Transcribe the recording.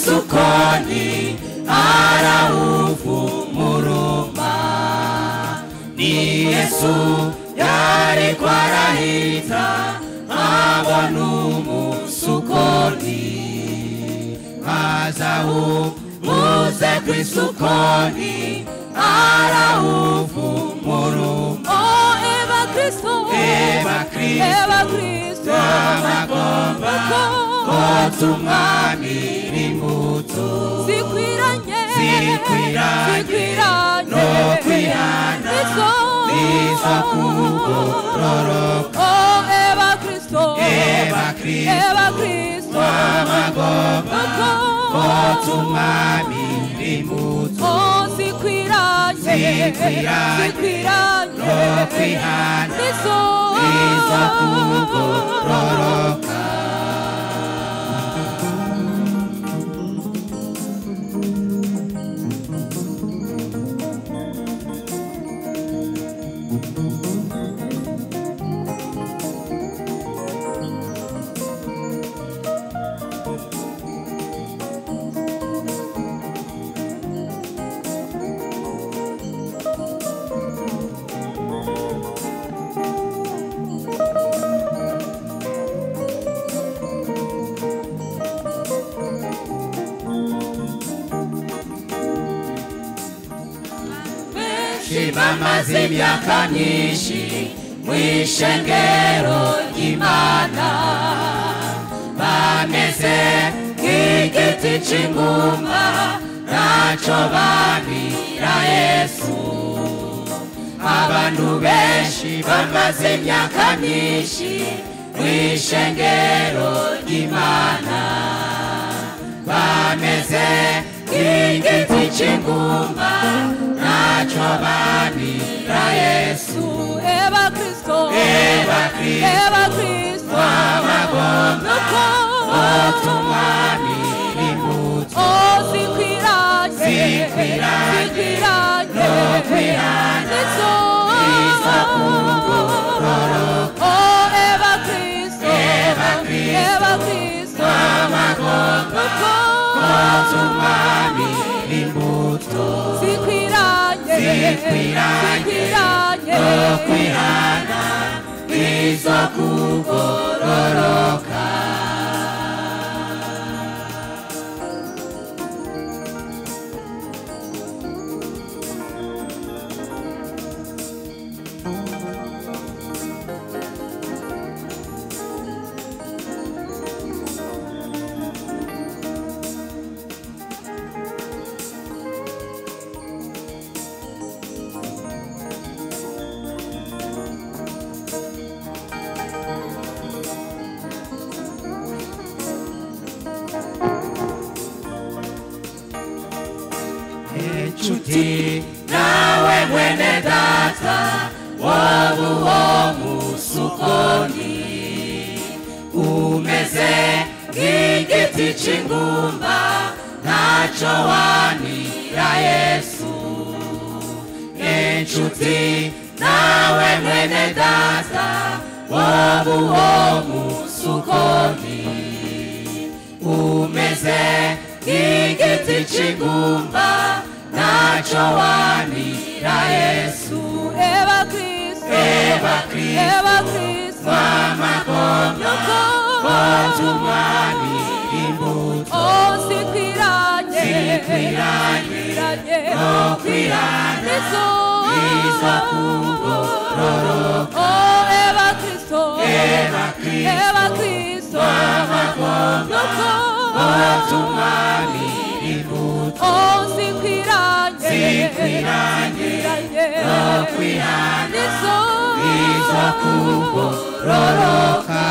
Kwisukoni araufu muruma ni Yesu yari kwarahita abantu musukoni mazau muze kwisukoni araufu muruma Oh Eva Kristo magomba Otumami rimuto Zikwiranye No kwihana Nizo kugororoka Oh Eva Kristo Magomba Otumami rimuto Oh zikwiranye No kwihana Nizo kugororoka Bamaze imyaka myinshi mw'ishengero ry'Imana bameze nk'igiti c'ingumba ntaco babira Yesu abantu benshi bamaze imyaka myinshi mw'ishengero ry'Imana bameze nk'igiti c'ingumba nacho babira Yesu Eva Kristo magomba otumami rimuto Oh zikwiranye No kwihana Nizo kugororoka Oh Eva Kristo magomba otumami rimuto Zikwiranye No kwihana Nizo kugororoka Chuti nawe mwene data wabu musukoni umeze nk'igiti c'ingumba ntaco wanira Yesu Chuti nawe mwene data wabu musukoni umeze nk'igiti c'ingumba nacho wanira Yesu Eva Kristo magomba otumami rimuto Oh zikwiranye No kwihana Nizo kugororoka Oh Eva Kristo magomba otumami rimuto zikwiranye no kwihana izo kugororoka